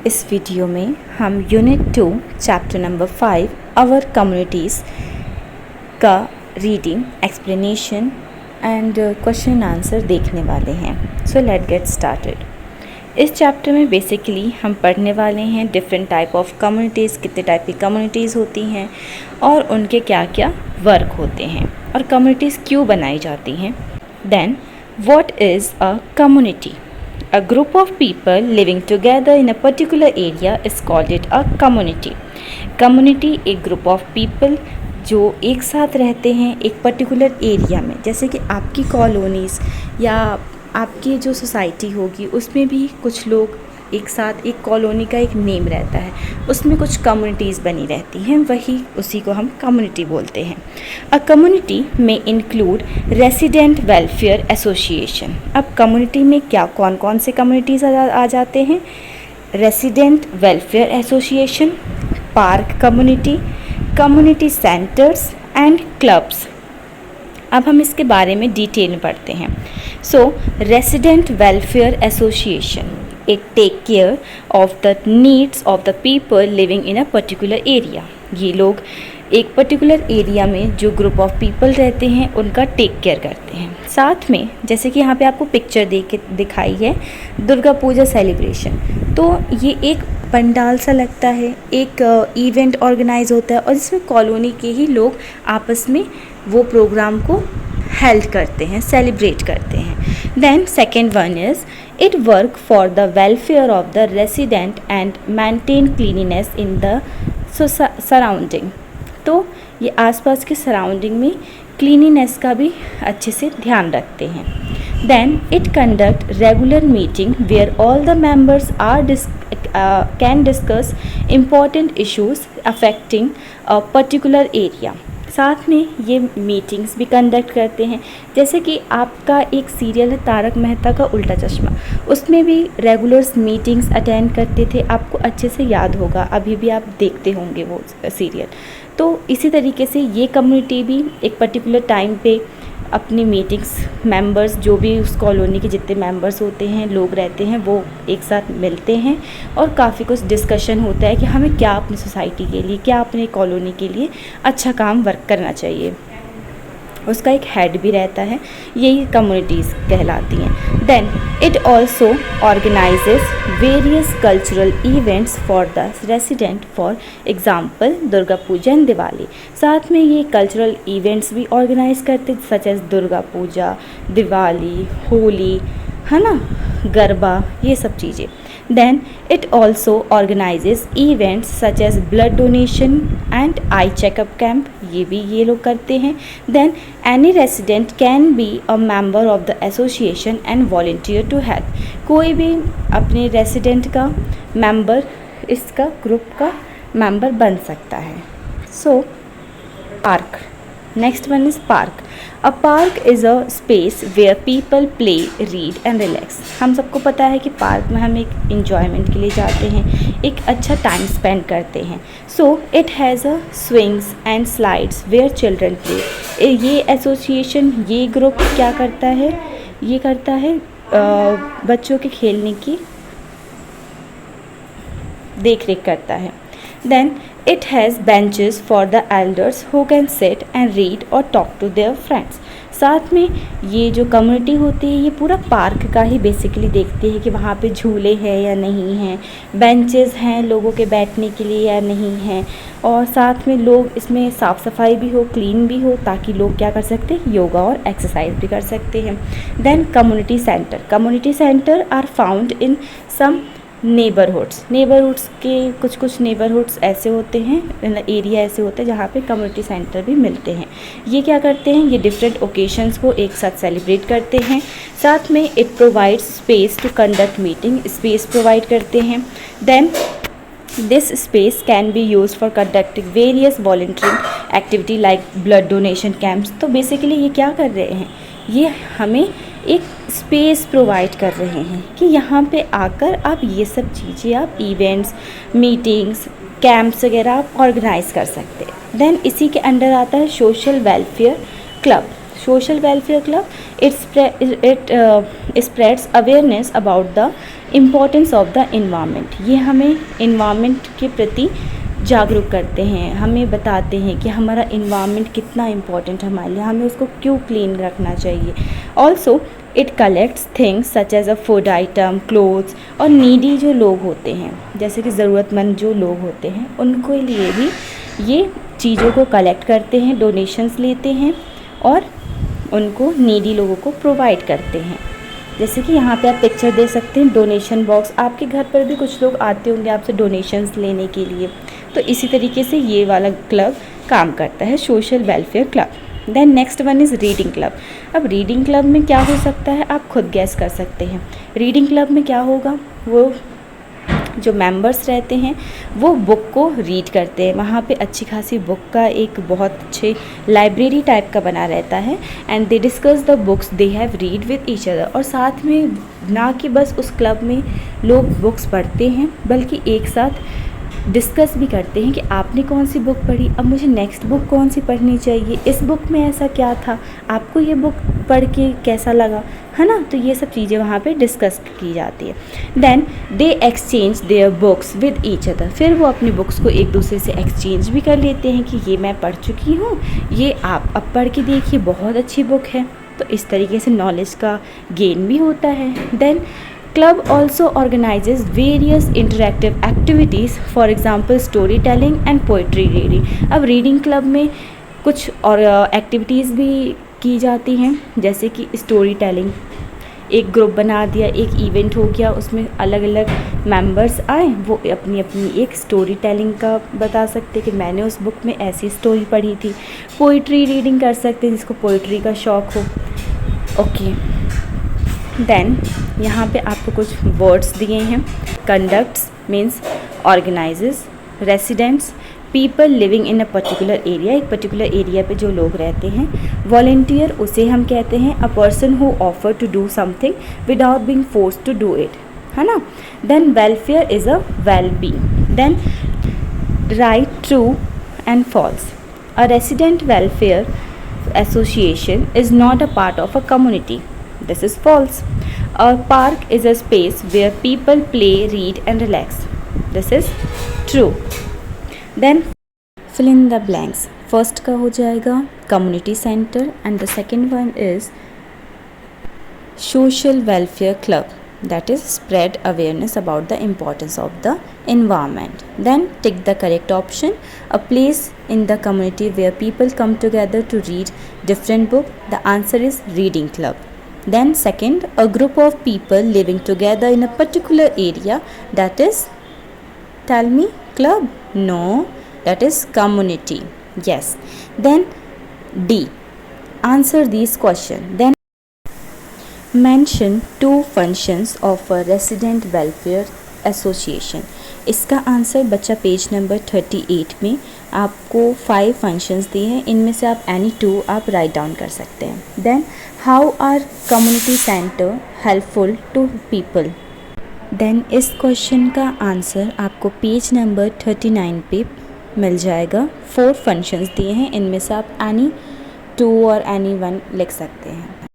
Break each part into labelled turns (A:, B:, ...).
A: इस वीडियो में हम unit 2 chapter number 5 our communities का reading explanation and question answer देखने वाले हैं। So let get started. इस चैप्टर में बेसिकली हम पढ़ने वाले हैं डिफरेंट टाइप ऑफ कम्युनिटीज़, कितने टाइप की कम्युनिटीज़ होती हैं और उनके क्या क्या वर्क होते हैं और कम्युनिटीज़ क्यों बनाई जाती हैं। Then what is a community? A group of people living together in a particular area is called it a community. Community एक group of people जो एक साथ रहते हैं एक पर्टिकुलर एरिया में, जैसे कि आपकी कॉलोनीज़ या आपकी जो सोसाइटी होगी उसमें भी कुछ लोग एक साथ, एक कॉलोनी का एक नेम रहता है, उसमें कुछ कम्युनिटीज़ बनी रहती हैं, वही उसी को हम कम्युनिटी बोलते हैं। अ कम्युनिटी में इंक्लूड रेसिडेंट वेलफेयर एसोसिएशन। अब कम्युनिटी में क्या कौन कौन से कम्युनिटीज़ आ जाते हैं? Resident welfare association, park community, community centres and clubs. अब हम इसके बारे में डिटेल में पढ़ते हैं। So resident welfare association it take care of the needs of the people living in a particular area। ये लोग एक पर्टिकुलर एरिया में जो ग्रुप ऑफ पीपल रहते हैं उनका टेक केयर करते हैं। साथ में जैसे कि यहाँ पे आपको पिक्चर दिखाई है दुर्गा पूजा सेलिब्रेशन, तो ये एक पंडाल सा लगता है, एक इवेंट ऑर्गेनाइज होता है और जिसमें कॉलोनी के ही लोग आपस में वो प्रोग्राम को हेल्ड करते हैं, सेलिब्रेट करते हैं। Then second one is it work for the welfare of the resident and maintain cleanliness in the surrounding। तो ये आसपास के सराउंडिंग में क्लीनिनेस का भी अच्छे से ध्यान रखते हैं। Then it conduct regular meeting where all the members are can discuss important issues affecting a particular area. साथ में ये मीटिंग्स भी कंडक्ट करते हैं, जैसे कि आपका एक सीरियल है तारक मेहता का उल्टा चश्मा, उसमें भी रेगुलर्स मीटिंग्स अटेंड करते थे, आपको अच्छे से याद होगा, अभी भी आप देखते होंगे वो सीरियल। तो इसी तरीके से ये कम्युनिटी भी एक पर्टिकुलर टाइम पे अपनी मीटिंग्स, मेंबर्स जो भी उस कॉलोनी के जितने मेंबर्स होते हैं, लोग रहते हैं, वो एक साथ मिलते हैं और काफ़ी कुछ डिस्कशन होता है कि हमें क्या अपनी सोसाइटी के लिए, क्या अपने कॉलोनी के लिए अच्छा काम वर्क करना चाहिए। उसका एक हेड भी रहता है, यही कम्युनिटीज़ कहलाती हैं। Then it also organises various cultural events for the resident, for example Durga Puja and Diwali. साथ में ये कल्चरल इवेंट्स भी ऑर्गेनाइज करते, सच एज दुर्गा पूजा, दिवाली, होली, है ना, गरबा, ये सब चीज़ें। Then it also organizes events such as blood donation and eye checkup camp, ये भी ये लोग करते हैं। Then any resident can be a member of the association and volunteer to help। कोई भी अपने रेसिडेंट का मेंबर, इसका ग्रुप का मेंबर बन सकता है। So park, next one is park। A park is a space where people play, read and relax। हम सबको पता है कि पार्क में हम एक enjoyment के लिए जाते हैं, एक अच्छा टाइम स्पेंड करते हैं। So it has a swings and slides where children play। ये एसोसिएशन, ये ग्रुप क्या करता है? ये करता है बच्चों के खेलने की देख रेख करता है। Then it has benches for the elders who can sit and read or talk to their friends। साथ में ये जो कम्युनिटी होती है ये पूरा पार्क का ही बेसिकली देखती है कि वहाँ पे झूले हैं या नहीं हैं, बेंचेस हैं लोगों के बैठने के लिए या नहीं हैं, और साथ में लोग इसमें साफ़ सफाई भी हो, क्लीन भी हो, ताकि लोग क्या कर सकते हैं, योगा और एक्सरसाइज भी कर सकते हैं। Then community centre. Community centre are found in some neighbourhoods के कुछ नेबरहुड्स ऐसे होते हैं, एरिया ऐसे होते हैं जहाँ पे कम्युनिटी सेंटर भी मिलते हैं। ये क्या करते हैं, ये डिफरेंट ओकेशंस को एक साथ सेलिब्रेट करते हैं। साथ में it provides space to conduct meeting, space provide करते हैं। Then this space can be use for conducting various volunteering activity like blood donation camps. तो बेसिकली ये क्या कर रहे हैं, ये हमें एक स्पेस प्रोवाइड कर रहे हैं कि यहाँ पे आकर आप ये सब चीज़ें, आप इवेंट्स, मीटिंग्स, कैंप्स वगैरह आप ऑर्गेनाइज कर सकते हैं। देन इसी के अंडर आता है social welfare club. social welfare club, it spreads awareness about the importance of the environment. ये हमें environment के प्रति जागरूक करते हैं, हमें बताते हैं कि हमारा इन्वायरमेंट कितना इम्पोर्टेंट है हमारे लिए, हमें उसको क्यों क्लीन रखना चाहिए. Also it collects things such as a food item, clothes, और नीडी जो लोग होते हैं, जैसे कि ज़रूरतमंद जो लोग होते हैं, उनके लिए भी ये चीज़ों को कलेक्ट करते हैं, डोनेशंस लेते हैं और उनको नीडी लोगों को प्रोवाइड करते हैं. जैसे कि यहाँ पे आप पिक्चर देख सकते हैं, डोनेशन बॉक्स. आपके घर पर भी कुछ लोग आते होंगे आपसे डोनेशंस लेने के लिए, तो इसी तरीके से ये वाला क्लब काम करता है, social welfare club. Then next one is reading club. अब रीडिंग क्लब में क्या हो सकता है, आप खुद गैस कर सकते हैं. रीडिंग क्लब में क्या होगा, वो जो मेंबर्स रहते हैं वो बुक को रीड करते हैं. वहाँ पे अच्छी खासी बुक का एक बहुत अच्छे लाइब्रेरी टाइप का बना रहता है. And they discuss the books they have read with each other. और साथ में ना कि बस उस क्लब में लोग बुक्स पढ़ते हैं, बल्कि एक साथ डिस्कस भी करते हैं कि आपने कौन सी बुक पढ़ी, अब मुझे नेक्स्ट बुक कौन सी पढ़नी चाहिए, इस बुक में ऐसा क्या था, आपको ये बुक पढ़ के कैसा लगा, है ना. तो ये सब चीज़ें वहाँ पे डिस्कस की जाती है. Then they exchange their books with each other. फिर वो अपनी बुक्स को एक दूसरे से एक्सचेंज भी कर लेते हैं कि ये मैं पढ़ चुकी हूँ, ये आप अब पढ़ के देखिए, बहुत अच्छी बुक है. तो इस तरीके से नॉलेज का गेन भी होता है. Then Club also organizes various interactive activities, for example storytelling and poetry reading. अब रीडिंग क्लब में कुछ और एक्टिविटीज़ भी की जाती हैं, जैसे कि स्टोरी टेलिंग. एक ग्रुप बना दिया, एक इवेंट हो गया, उसमें अलग अलग मेंबर्स आए, वो अपनी अपनी एक स्टोरी टेलिंग का बता सकते कि मैंने उस बुक में ऐसी स्टोरी पढ़ी थी. पोइट्री रीडिंग कर सकते हैं जिसको पोइट्री का शौक़ हो. ओके, देन यहाँ पे आपको कुछ वर्ड्स दिए हैं. Conducts means organises, residents people living in a particular area, एक पर्टिकुलर एरिया पे जो लोग रहते हैं. वॉलेंटियर उसे हम कहते हैं a person who offer to do something without being force to do it, है ना. Then welfare is a well being. Then right, true and false. A resident welfare association is not a part of a community. This is false. A park is a space where people play, read and relax. This is true. Then fill in the blanks. First का हो जाएगा community center and the second one is social welfare club, that is spread awareness about the importance of the environment. Then tick the correct option. A place in the community where people come together to read different book. The answer is reading club. Then second, a group of people living together in a particular area, that is, tell me, club? No, that is community. Yes. Then D, answer these questions. Then mention two functions of a resident welfare association. इसका answer बच्चा page number 38 में आपको 5 functions दिए हैं, इनमें से आप any 2 आप राइट डाउन कर सकते हैं. Then how are community centre helpful to people. Then इस क्वेश्चन का आंसर आपको पेज नंबर 39 पे मिल जाएगा. 4 फंक्शंस दिए हैं, इनमें से आप एनी 2 और एनी 1 लिख सकते हैं.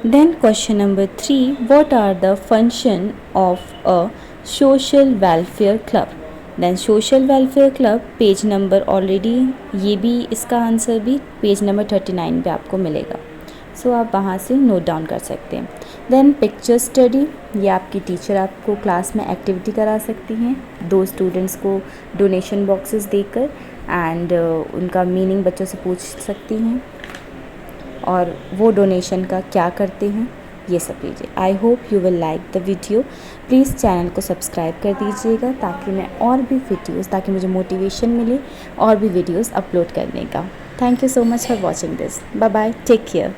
A: Then question number 3, what are the function of a social welfare club. Then social welfare club page number already, ये भी इसका आंसर भी पेज नंबर 39 पे आपको मिलेगा. सो आप वहाँ से नोट डाउन कर सकते हैं. देन पिक्चर स्टडी, ये आपकी टीचर आपको क्लास में एक्टिविटी करा सकती हैं 2 स्टूडेंट्स को डोनेशन बॉक्सेस देकर, एंड उनका मीनिंग बच्चों से पूछ सकती हैं और वो डोनेशन का क्या करते हैं, ये सब लीजिए. I hope you will like the video. Please channel को सब्सक्राइब कर दीजिएगा ताकि मैं और भी वीडियोस, ताकि मुझे मोटिवेशन मिले और भी वीडियोस अपलोड करने का. Thank you so much for watching this. Bye bye, take care.